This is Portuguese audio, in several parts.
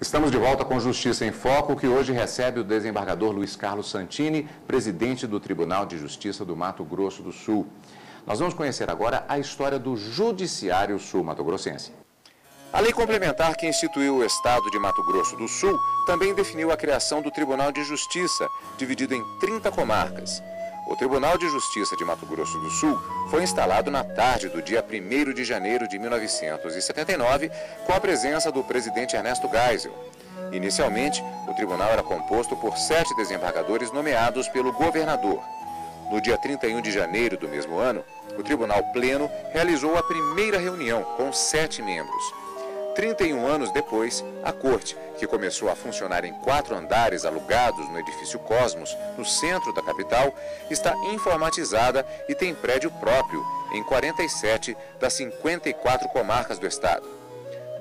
Estamos de volta com Justiça em Foco, que hoje recebe o desembargador Luiz Carlos Santini, presidente do Tribunal de Justiça do Mato Grosso do Sul. Nós vamos conhecer agora a história do Judiciário Sul-Mato-Grossense. A lei complementar que instituiu o Estado de Mato Grosso do Sul também definiu a criação do Tribunal de Justiça, dividido em 30 comarcas. O Tribunal de Justiça de Mato Grosso do Sul foi instalado na tarde do dia 1º de janeiro de 1979, com a presença do presidente Ernesto Geisel. Inicialmente, o tribunal era composto por 7 desembargadores nomeados pelo governador. No dia 31 de janeiro do mesmo ano, o Tribunal Pleno realizou a primeira reunião com 7 membros. 31 anos depois, a Corte, que começou a funcionar em 4 andares alugados no edifício Cosmos, no centro da capital, está informatizada e tem prédio próprio em 47 das 54 comarcas do estado.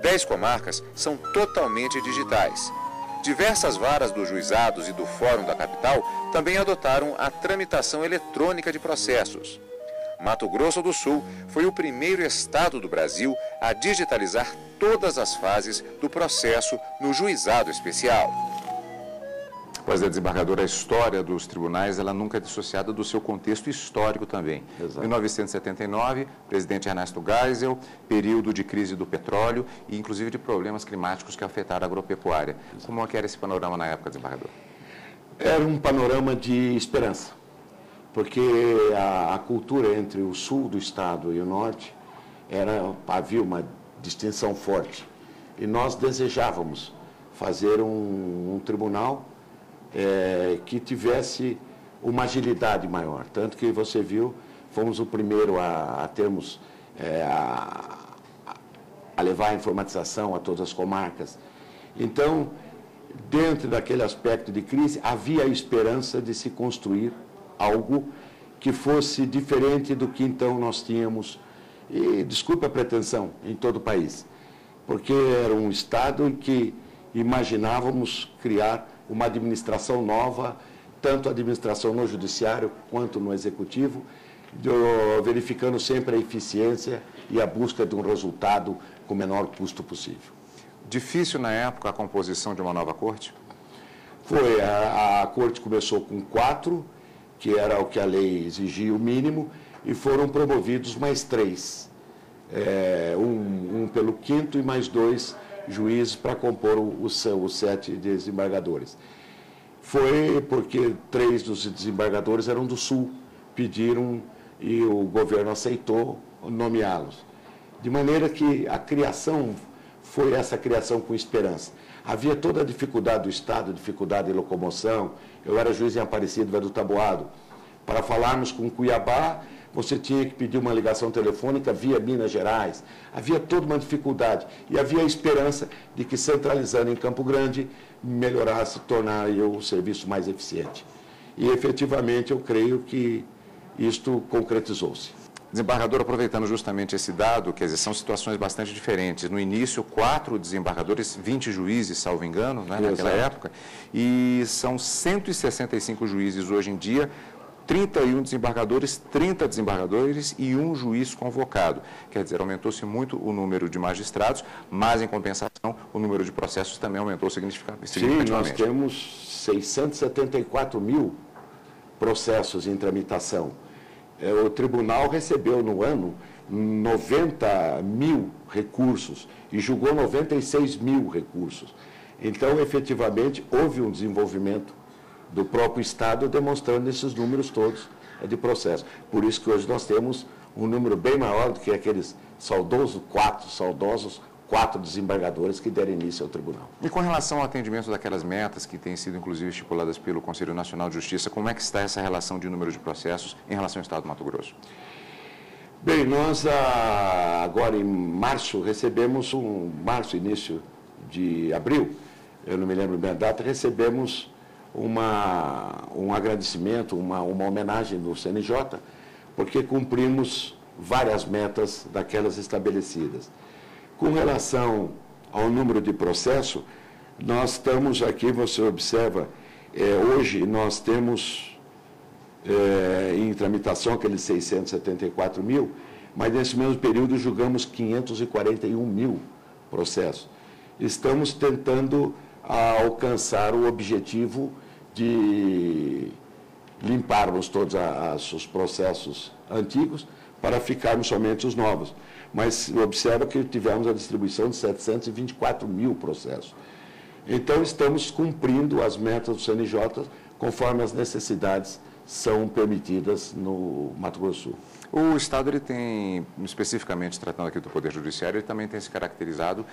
10 comarcas são totalmente digitais. Diversas varas dos juizados e do Fórum da capital também adotaram a tramitação eletrônica de processos. Mato Grosso do Sul foi o primeiro estado do Brasil a digitalizar todas as fases do processo no juizado especial. Pois é, desembargador, a história dos tribunais ela nunca é dissociada do seu contexto histórico também. Exato. 1979, presidente Ernesto Geisel, período de crise do petróleo e inclusive de problemas climáticos que afetaram a agropecuária. Exato. Como é que era esse panorama na época, desembargador? Era um panorama de esperança, porque a cultura entre o sul do estado e o norte havia uma distinção forte. E nós desejávamos fazer um tribunal que tivesse uma agilidade maior. Tanto que você viu, fomos o primeiro a termos, a levar a informatização a todas as comarcas. Então, dentro daquele aspecto de crise, havia a esperança de se construir algo que fosse diferente do que então nós tínhamos, e desculpe a pretensão, em todo o país, porque era um estado em que imaginávamos criar uma administração nova, tanto a administração no judiciário quanto no executivo, verificando sempre a eficiência e a busca de um resultado com o menor custo possível. Difícil na época a composição de uma nova corte? Foi, a corte começou com 4, que era o que a lei exigia o mínimo, e foram promovidos mais 3. Um pelo 5º e mais 2 juízes para compor os 7 desembargadores. Foi porque 3 dos desembargadores eram do Sul, pediram e o governo aceitou nomeá-los. De maneira que a criação foi essa criação com esperança. Havia toda a dificuldade do Estado, dificuldade de locomoção. Eu era juiz em Aparecida do Taboado. Para falarmos com Cuiabá, você tinha que pedir uma ligação telefônica via Minas Gerais. Havia toda uma dificuldade. E havia a esperança de que, centralizando em Campo Grande, melhorasse, tornaria o serviço mais eficiente. E, efetivamente, eu creio que isto concretizou-se. Desembargador, aproveitando justamente esse dado, quer dizer, são situações bastante diferentes. No início, 4 desembargadores, 20 juízes, salvo engano, né, naquela época, e são 165 juízes hoje em dia, 31 desembargadores, 30 desembargadores e 1 juiz convocado. Quer dizer, aumentou-se muito o número de magistrados, mas, em compensação, o número de processos também aumentou significativamente. Sim, nós temos 674 mil processos em tramitação. O tribunal recebeu no ano 90 mil recursos e julgou 96 mil recursos. Então, efetivamente, houve um desenvolvimento do próprio Estado demonstrando esses números todos de processo. Por isso que hoje nós temos um número bem maior do que aqueles saudosos 4 desembargadores que deram início ao tribunal. E com relação ao atendimento daquelas metas que têm sido, inclusive, estipuladas pelo Conselho Nacional de Justiça, como é que está essa relação de número de processos em relação ao Estado do Mato Grosso? Bem, nós agora em março recebemos, início de abril, eu não me lembro bem a data, recebemos um agradecimento, uma homenagem do CNJ, porque cumprimos várias metas daquelas estabelecidas. Com relação ao número de processo, nós estamos aqui, você observa, hoje nós temos em tramitação aqueles 674 mil, mas nesse mesmo período julgamos 541 mil processos. estamos tentando alcançar o objetivo de limparmos todos os processos antigos para ficarmos somente os novos. Mas observa que tivemos a distribuição de 724 mil processos. Então, estamos cumprindo as metas do CNJ conforme as necessidades são permitidas no Mato Grosso do Sul. O Estado, ele tem, especificamente tratando aqui do Poder Judiciário, ele também tem se caracterizado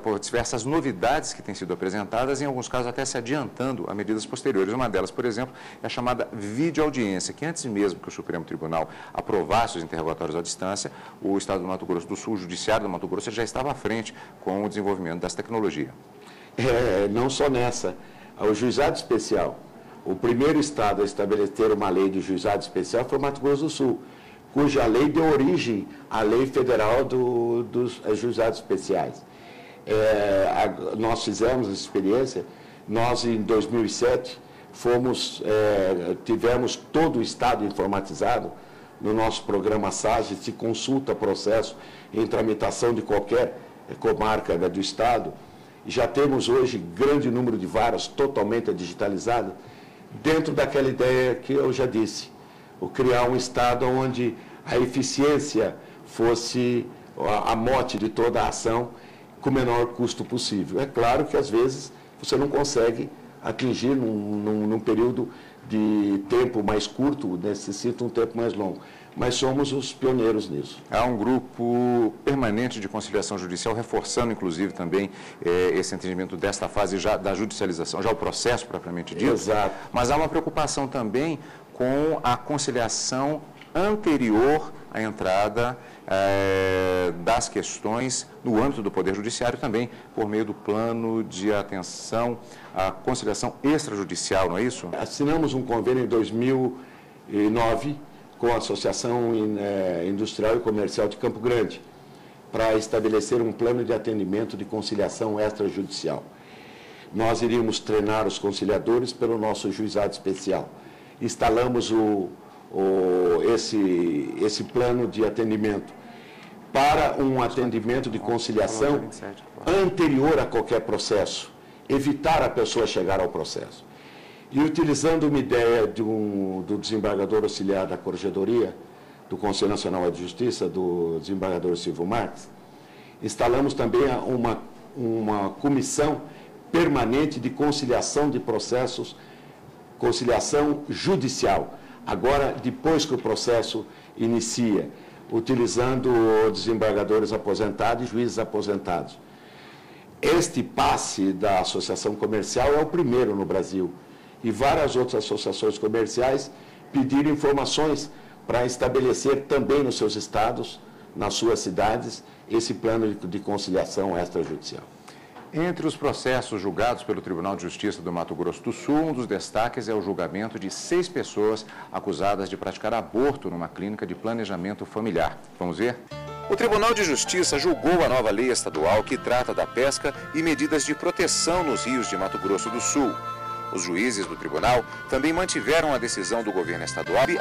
por diversas novidades que têm sido apresentadas, em alguns casos até se adiantando a medidas posteriores. Uma delas, por exemplo, é a chamada videoaudiência, que antes mesmo que o Supremo Tribunal aprovasse os interrogatórios à distância, o Estado do Mato Grosso do Sul, o Judiciário do Mato Grosso, já estava à frente com o desenvolvimento dessa tecnologia. Não só nessa, o Juizado Especial. O primeiro estado a estabelecer uma lei de juizado especial foi o Mato Grosso do Sul, cuja lei deu origem à lei federal dos juizados especiais. Nós fizemos essa experiência, nós em 2007 tivemos todo o estado informatizado. No nosso programa SAGE se consulta processo em tramitação de qualquer comarca do estado. Já temos hoje grande número de varas totalmente digitalizadas, dentro daquela ideia que eu já disse, o criar um estado onde a eficiência fosse a mote de toda a ação com o menor custo possível. É claro que às vezes você não consegue atingir num período de tempo mais curto, necessita um tempo mais longo. Mas somos os pioneiros nisso. Há um grupo permanente de conciliação judicial, reforçando, inclusive, também esse entendimento desta fase já da judicialização, já o processo propriamente dito. Exato. Mas há uma preocupação também com a conciliação anterior à entrada das questões no âmbito do Poder Judiciário também, por meio do plano de atenção à conciliação extrajudicial, não é isso? Assinamos um convênio em 2009 com a Associação Industrial e Comercial de Campo Grande, para estabelecer um plano de atendimento de conciliação extrajudicial. Nós iríamos treinar os conciliadores pelo nosso juizado especial. Instalamos esse plano de atendimento para um atendimento de conciliação anterior a qualquer processo, evitar a pessoa chegar ao processo. E utilizando uma ideia do desembargador auxiliar da Corregedoria, do Conselho Nacional de Justiça, do desembargador Silvio Marques, instalamos também uma comissão permanente de conciliação de processos, conciliação judicial. Agora, depois que o processo inicia, utilizando desembargadores aposentados e juízes aposentados. Este passe da Associação Comercial é o primeiro no Brasil. E várias outras associações comerciais pediram informações para estabelecer também nos seus estados, nas suas cidades, esse plano de conciliação extrajudicial. Entre os processos julgados pelo Tribunal de Justiça do Mato Grosso do Sul, um dos destaques é o julgamento de 6 pessoas acusadas de praticar aborto numa clínica de planejamento familiar. Vamos ver? O Tribunal de Justiça julgou a nova lei estadual que trata da pesca e medidas de proteção nos rios de Mato Grosso do Sul. Os juízes do tribunal também mantiveram a decisão do governo estadual e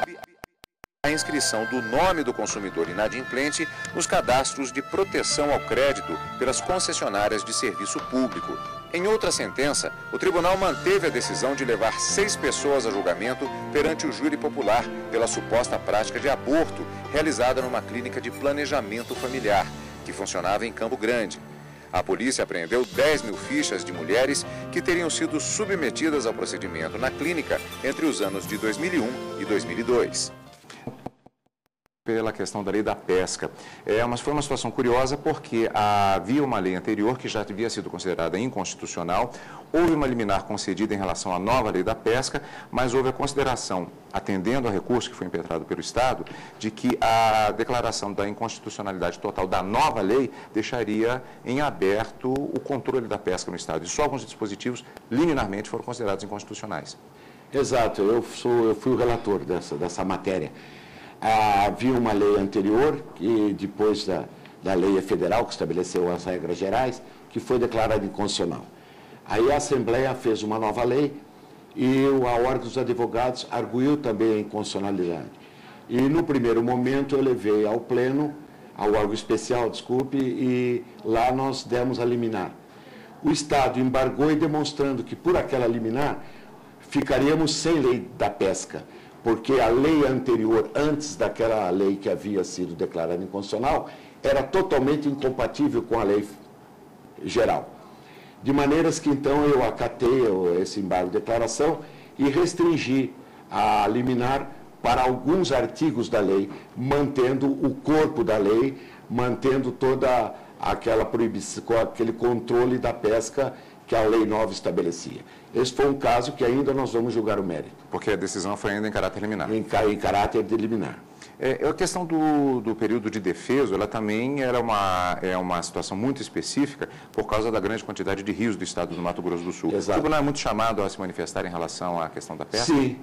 a inscrição do nome do consumidor inadimplente nos cadastros de proteção ao crédito pelas concessionárias de serviço público. Em outra sentença, o tribunal manteve a decisão de levar 6 pessoas a julgamento perante o júri popular pela suposta prática de aborto realizada numa clínica de planejamento familiar, que funcionava em Campo Grande. A polícia apreendeu 10 mil fichas de mulheres que teriam sido submetidas ao procedimento na clínica entre os anos de 2001 e 2002. Pela questão da lei da pesca. Foi uma situação curiosa porque havia uma lei anterior que já havia sido considerada inconstitucional, houve uma liminar concedida em relação à nova lei da pesca, mas houve a consideração, atendendo ao recurso que foi impetrado pelo Estado, de que a declaração da inconstitucionalidade total da nova lei deixaria em aberto o controle da pesca no Estado. E só alguns dispositivos liminarmente foram considerados inconstitucionais. Exato, eu fui o relator dessa matéria. Havia uma lei anterior, que depois da lei federal, que estabeleceu as regras gerais, que foi declarada inconstitucional. Aí a Assembleia fez uma nova lei e a Ordem dos Advogados arguiu também a inconstitucionalidade. E no primeiro momento eu levei ao Pleno ao órgão especial, desculpe, e lá nós demos a liminar. O Estado embargou e demonstrando que por aquela liminar ficaríamos sem lei da pesca, porque a lei anterior, antes daquela lei que havia sido declarada inconstitucional, era totalmente incompatível com a lei geral. De maneiras que, então, eu acatei esse embargo de declaração e restringi a liminar para alguns artigos da lei, mantendo o corpo da lei, mantendo toda aquela proibição, aquele controle da pesca que a lei nova estabelecia. Esse foi um caso que ainda nós vamos julgar o mérito. Porque a decisão foi ainda em caráter liminar. Em caráter de liminar. A questão do período de defeso, ela também era uma situação muito específica por causa da grande quantidade de rios do estado do Mato Grosso do Sul. Exato. O tribunal é muito chamado a se manifestar em relação à questão da pesca? Sim.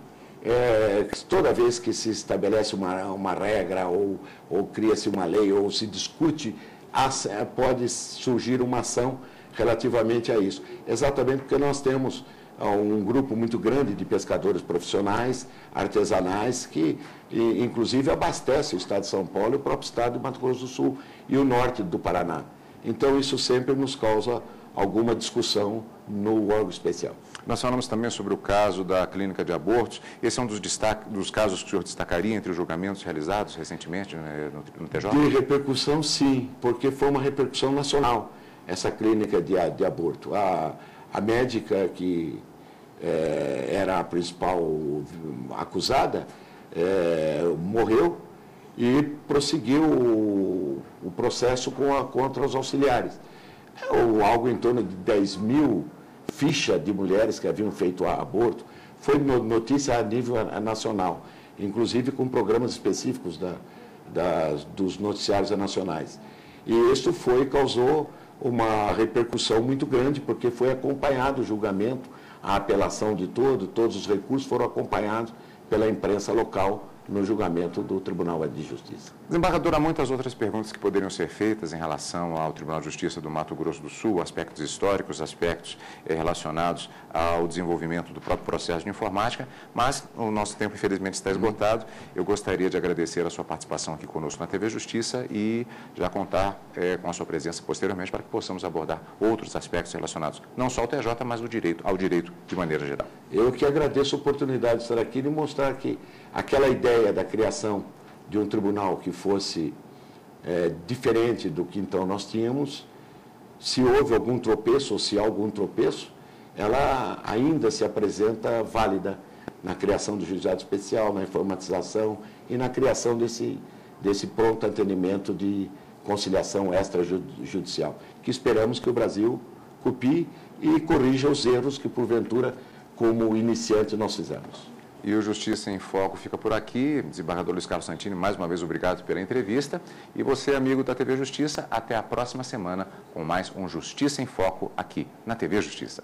Toda vez que se estabelece uma regra ou cria-se uma lei ou se discute, pode surgir uma ação relativamente a isso. Exatamente porque nós temos um grupo muito grande de pescadores profissionais, artesanais, que inclusive abastece o estado de São Paulo e o próprio estado do Mato Grosso do Sul e o norte do Paraná. Então isso sempre nos causa alguma discussão no órgão especial. Nós falamos também sobre o caso da clínica de abortos. Esse é um dos casos que o senhor destacaria entre os julgamentos realizados recentemente no TJ? De repercussão, sim, porque foi uma repercussão nacional, essa clínica de aborto. A médica que era a principal acusada morreu e prosseguiu o processo contra os auxiliares. Algo em torno de 10 mil fichas de mulheres que haviam feito aborto. Foi notícia a nível nacional, inclusive com programas específicos dos noticiários nacionais. E isso causou uma repercussão muito grande, porque foi acompanhado o julgamento, a apelação de todos os recursos foram acompanhados pela imprensa local no julgamento do Tribunal de Justiça. Desembargador, há muitas outras perguntas que poderiam ser feitas em relação ao Tribunal de Justiça do Mato Grosso do Sul, aspectos históricos, aspectos relacionados ao desenvolvimento do próprio processo de informática, mas o nosso tempo, infelizmente, está esgotado. Eu gostaria de agradecer a sua participação aqui conosco na TV Justiça e já contar com a sua presença posteriormente para que possamos abordar outros aspectos relacionados, não só ao TJ, mas ao direito de maneira geral. Eu que agradeço a oportunidade de estar aqui e mostrar que aquela ideia da criação de um tribunal que fosse diferente do que então nós tínhamos, se houve algum tropeço ou se há algum tropeço, ela ainda se apresenta válida na criação do juizado especial, na informatização e na criação desse pronto atendimento de conciliação extrajudicial, que esperamos que o Brasil copie e corrija os erros que, porventura, como iniciante, nós fizemos. E o Justiça em Foco fica por aqui. Desembargador Luiz Carlos Santini, mais uma vez, obrigado pela entrevista. E você, amigo da TV Justiça, até a próxima semana com mais um Justiça em Foco aqui na TV Justiça.